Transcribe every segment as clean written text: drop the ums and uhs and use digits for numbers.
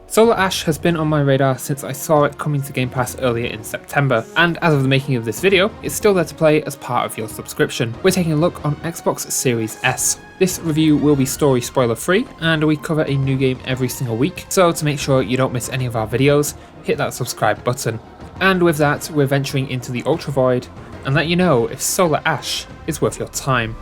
Solar Ash has been on my radar since I saw it coming to Game Pass earlier in September, and as of the making of this video, it's still there to play as part of your subscription. We're taking a look on Xbox Series S. This review will be story spoiler free, and we cover a new game every single week, so to make sure you don't miss any of our videos, hit that subscribe button. And with that, we're venturing into the Ultravoid, and let you know if Solar Ash is worth your time.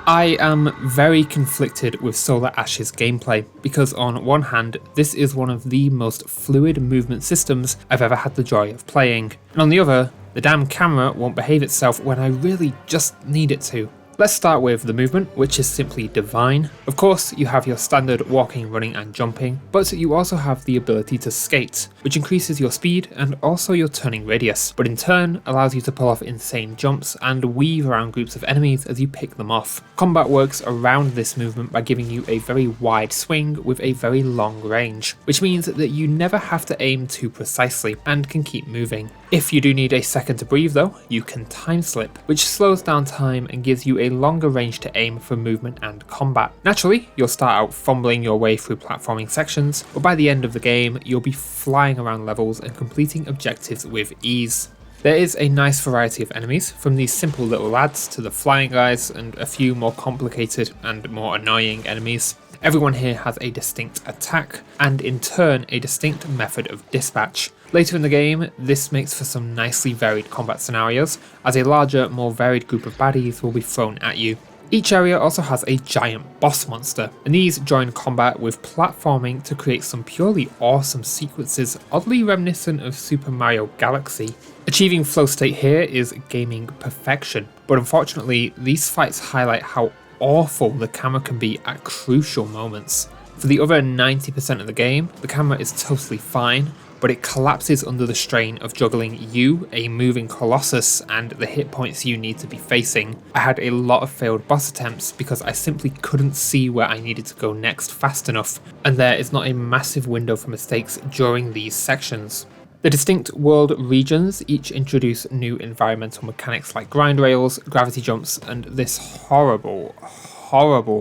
I am very conflicted with Solar Ash's gameplay, because on one hand, this is one of the most fluid movement systems I've ever had the joy of playing, and on the other, the damn camera won't behave itself when I really just need it to. Let's start with the movement, which is simply divine. Of course, you have your standard walking, running and jumping, but you also have the ability to skate, which increases your speed and also your turning radius, but in turn allows you to pull off insane jumps and weave around groups of enemies as you pick them off. Combat works around this movement by giving you a very wide swing with a very long range, which means that you never have to aim too precisely and can keep moving. If you do need a second to breathe though, you can time slip, which slows down time and gives you a longer range to aim for movement and combat. Naturally, you'll start out fumbling your way through platforming sections, but by the end of the game, you'll be flying around levels and completing objectives with ease. There is a nice variety of enemies, from these simple little lads to the flying guys and a few more complicated and more annoying enemies. Everyone here has a distinct attack, and in turn a distinct method of dispatch. Later in the game, this makes for some nicely varied combat scenarios, as a larger, more varied group of baddies will be thrown at you. Each area also has a giant boss monster, and these join combat with platforming to create some purely awesome sequences oddly reminiscent of Super Mario Galaxy. Achieving flow state here is gaming perfection, but unfortunately these fights highlight how awful the camera can be at crucial moments. For the other 90% of the game, the camera is totally fine, but it collapses under the strain of juggling you, a moving colossus, and the hit points you need to be facing. I had a lot of failed boss attempts because I simply couldn't see where I needed to go next fast enough, and there is not a massive window for mistakes during these sections. The distinct world regions each introduce new environmental mechanics like grind rails, gravity jumps, and this horrible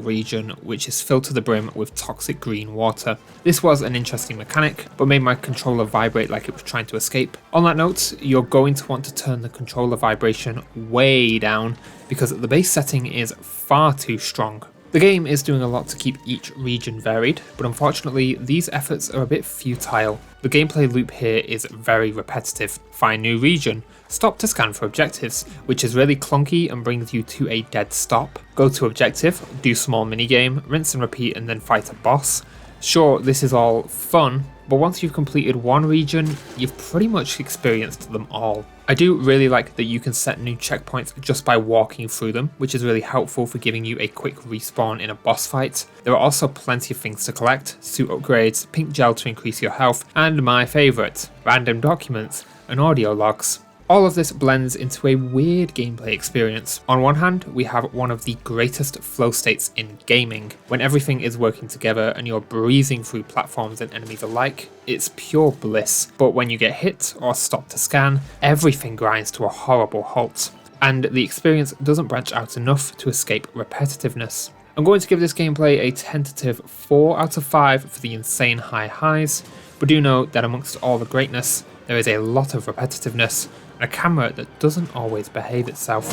region which is filled to the brim with toxic green water. This was an interesting mechanic, but made my controller vibrate like it was trying to escape. On that note, you're going to want to turn the controller vibration way down because the base setting is far too strong. The game is doing a lot to keep each region varied, but unfortunately these efforts are a bit futile. The gameplay loop here is very repetitive. Find new region, stop to scan for objectives, which is really clunky and brings you to a dead stop. Go to objective, do small minigame, rinse and repeat and then fight a boss. Sure, this is all fun, but once you've completed one region, you've pretty much experienced them all. I do really like that you can set new checkpoints just by walking through them, which is really helpful for giving you a quick respawn in a boss fight. There are also plenty of things to collect, suit upgrades, pink gel to increase your health, and my favourite, random documents and audio logs. All of this blends into a weird gameplay experience. On one hand, we have one of the greatest flow states in gaming. When everything is working together and you're breezing through platforms and enemies alike, it's pure bliss. But when you get hit or stop to scan, everything grinds to a horrible halt. And the experience doesn't branch out enough to escape repetitiveness. I'm going to give this gameplay a tentative 4 out of 5 for the insane high highs, but do note that amongst all the greatness, there is a lot of repetitiveness, and a camera that doesn't always behave itself.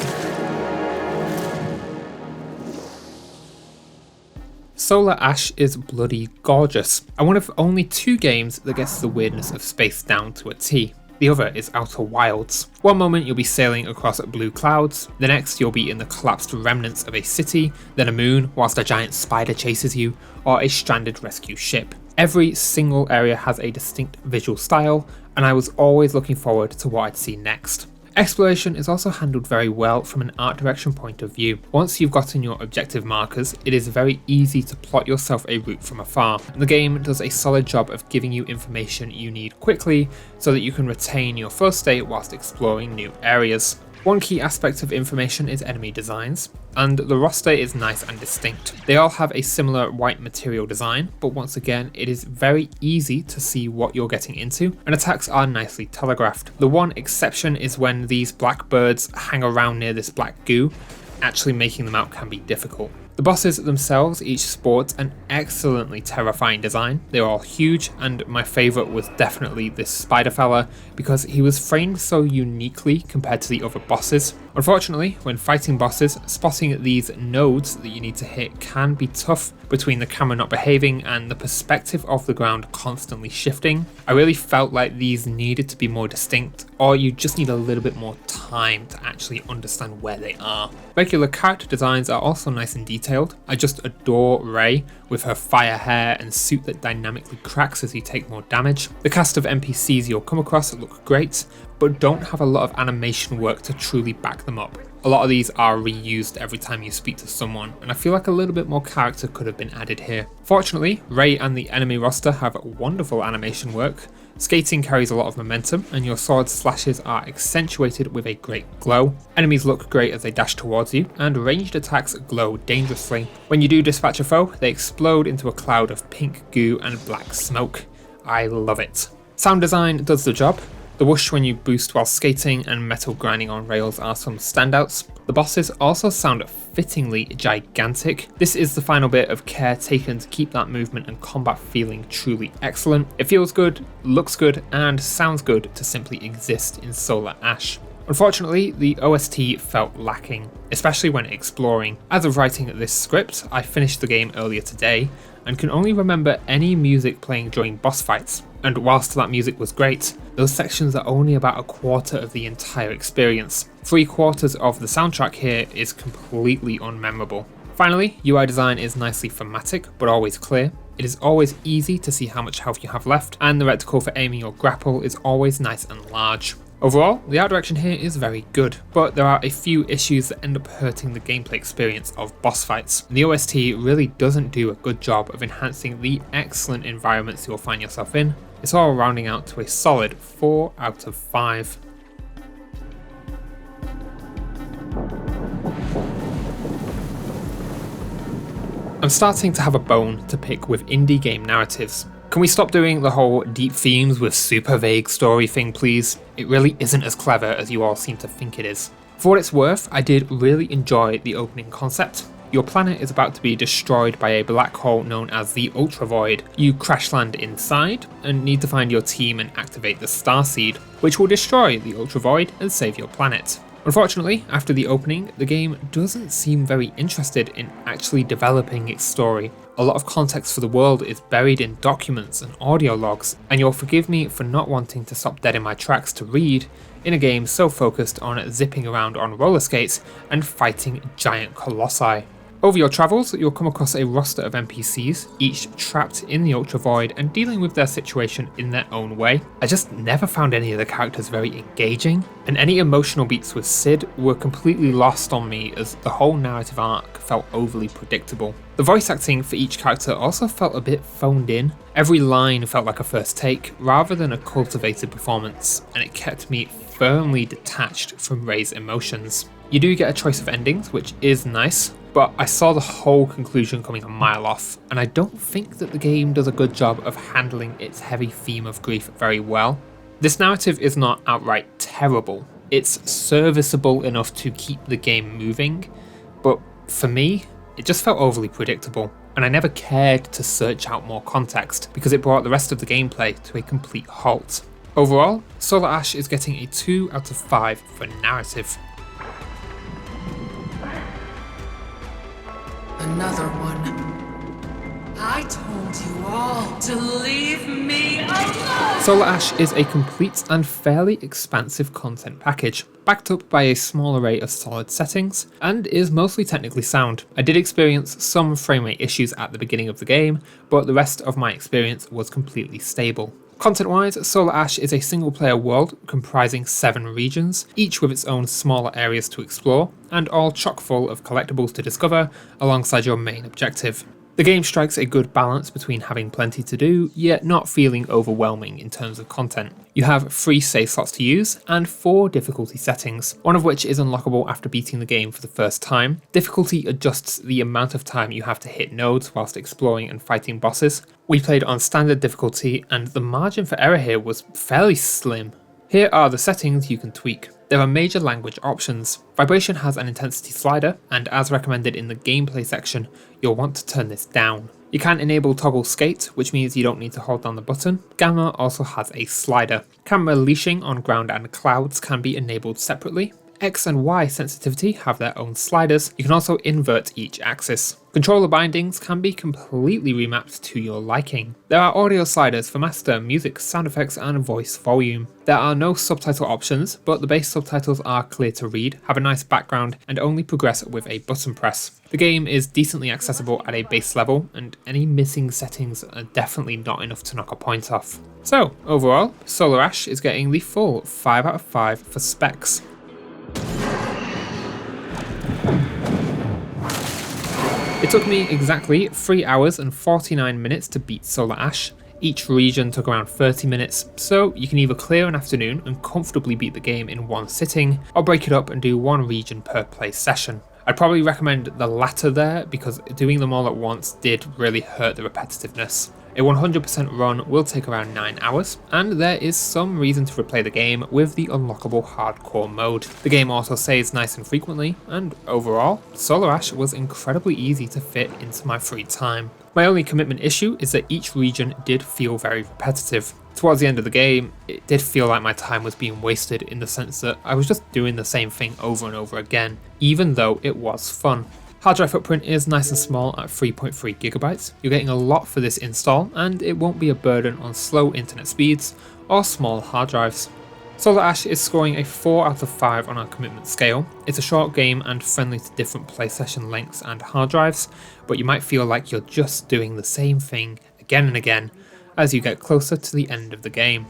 Solar Ash is bloody gorgeous, and one of only 2 games that gets the weirdness of space down to a T. The other is Outer Wilds. One moment you'll be sailing across blue clouds, the next you'll be in the collapsed remnants of a city, then a moon whilst a giant spider chases you, or a stranded rescue ship. Every single area has a distinct visual style, and I was always looking forward to what I'd see next. Exploration is also handled very well from an art direction point of view. Once you've gotten your objective markers, it is very easy to plot yourself a route from afar. The game does a solid job of giving you information you need quickly so that you can retain your flow state whilst exploring new areas. One key aspect of information is enemy designs, and the roster is nice and distinct. They all have a similar white material design, but once again, it is very easy to see what you're getting into, and attacks are nicely telegraphed. The one exception is when these black birds hang around near this black goo. Actually making them out can be difficult. The bosses themselves each sport an excellently terrifying design. They are all huge, and my favourite was definitely this spider fella because he was framed so uniquely compared to the other bosses. Unfortunately, when fighting bosses, spotting these nodes that you need to hit can be tough between the camera not behaving and the perspective of the ground constantly shifting. I really felt like these needed to be more distinct, or you just need a little bit more time to actually understand where they are. Regular character designs are also nice and detailed. I just adore Rei with her fire hair and suit that dynamically cracks as you take more damage. The cast of NPCs you'll come across look great, but don't have a lot of animation work to truly back them up. A lot of these are reused every time you speak to someone, and I feel like a little bit more character could have been added here. Fortunately, Rei and the enemy roster have wonderful animation work. Skating carries a lot of momentum, and your sword slashes are accentuated with a great glow. Enemies look great as they dash towards you, and ranged attacks glow dangerously. When you do dispatch a foe, they explode into a cloud of pink goo and black smoke. I love it. Sound design does the job. The whoosh when you boost while skating and metal grinding on rails are some standouts. The bosses also sound fittingly gigantic. This is the final bit of care taken to keep that movement and combat feeling truly excellent. It feels good, looks good, and sounds good to simply exist in Solar Ash. Unfortunately, the OST felt lacking, especially when exploring. As of writing this script, I finished the game earlier today and can only remember any music playing during boss fights. And whilst that music was great, those sections are only about a quarter of the entire experience. 3/4 of the soundtrack here is completely unmemorable. Finally, UI design is nicely thematic, but always clear. It is always easy to see how much health you have left, and the reticle for aiming your grapple is always nice and large. Overall, the art direction here is very good, but there are a few issues that end up hurting the gameplay experience of boss fights. The OST really doesn't do a good job of enhancing the excellent environments you'll find yourself in. It's all rounding out to a solid 4 out of 5. I'm starting to have a bone to pick with indie game narratives. Can we stop doing the whole deep themes with super vague story thing, please? It really isn't as clever as you all seem to think it is. For what it's worth, I did really enjoy the opening concept. Your planet is about to be destroyed by a black hole known as the Ultravoid. You crash land inside and need to find your team and activate the Starseed, which will destroy the Ultravoid and save your planet. Unfortunately, after the opening, the game doesn't seem very interested in actually developing its story. A lot of context for the world is buried in documents and audio logs, and you'll forgive me for not wanting to stop dead in my tracks to read in a game so focused on zipping around on roller skates and fighting giant colossi. Over your travels, you'll come across a roster of NPCs, each trapped in the Ultravoid and dealing with their situation in their own way. I just never found any of the characters very engaging, and any emotional beats with Sid were completely lost on me as the whole narrative arc felt overly predictable. The voice acting for each character also felt a bit phoned in. Every line felt like a first take rather than a cultivated performance, and it kept me firmly detached from Rei's emotions. You do get a choice of endings, which is nice, but I saw the whole conclusion coming a mile off, and I don't think that the game does a good job of handling its heavy theme of grief very well. This narrative is not outright terrible, it's serviceable enough to keep the game moving, but for me, it just felt overly predictable, and I never cared to search out more context because it brought the rest of the gameplay to a complete halt. Overall, Solar Ash is getting a 2 out of 5 for narrative. Another one. I told you all to leave me alone! Solar Ash is a complete and fairly expansive content package, backed up by a small array of solid settings, and is mostly technically sound. I did experience some frame rate issues at the beginning of the game, but the rest of my experience was completely stable. Content-wise, Solar Ash is a single-player world comprising 7 regions, each with its own smaller areas to explore, and all chock full of collectibles to discover alongside your main objective. The game strikes a good balance between having plenty to do, yet not feeling overwhelming in terms of content. You have 3 save slots to use, and 4 difficulty settings, one of which is unlockable after beating the game for the first time. Difficulty adjusts the amount of time you have to hit nodes whilst exploring and fighting bosses. We played on standard difficulty, and the margin for error here was fairly slim. Here are the settings you can tweak. There are major language options. Vibration has an intensity slider, and as recommended in the gameplay section, you'll want to turn this down. You can enable toggle skate, which means you don't need to hold down the button. Gamma also has a slider. Camera leashing on ground and clouds can be enabled separately. X and Y sensitivity have their own sliders. You can also invert each axis. Controller bindings can be completely remapped to your liking. There are audio sliders for master, music, sound effects, and voice volume. There are no subtitle options, but the base subtitles are clear to read, have a nice background, and only progress with a button press. The game is decently accessible at a base level, and any missing settings are definitely not enough to knock a point off. So, overall, Solar Ash is getting the full 5 out of 5 for specs. It took me exactly 3 hours and 49 minutes to beat Solar Ash. Each region took around 30 minutes, so you can either clear an afternoon and comfortably beat the game in one sitting, or break it up and do one region per play session. I'd probably recommend the latter there because doing them all at once did really hurt the repetitiveness. A 100% run will take around 9 hours, and there is some reason to replay the game with the unlockable hardcore mode. The game also saves nice and frequently, and overall, Solar Ash was incredibly easy to fit into my free time. My only commitment issue is that each region did feel very repetitive. Towards the end of the game, it did feel like my time was being wasted in the sense that I was just doing the same thing over and over again, even though it was fun. Hard drive footprint is nice and small at 3.3 gigabytes. You're getting a lot for this install, and it won't be a burden on slow internet speeds or small hard drives. Solar Ash is scoring a 4 out of 5 on our commitment scale. It's a short game and friendly to different play session lengths and hard drives, but you might feel like you're just doing the same thing again and again as you get closer to the end of the game.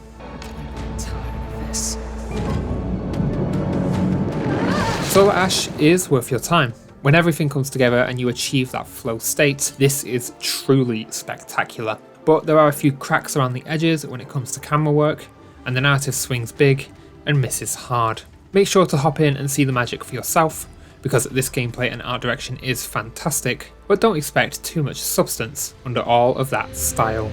Solar Ash is worth your time. When everything comes together and you achieve that flow state, this is truly spectacular. But there are a few cracks around the edges when it comes to camera work, and the narrative swings big and misses hard. Make sure to hop in and see the magic for yourself, because this gameplay and art direction is fantastic, but don't expect too much substance under all of that style.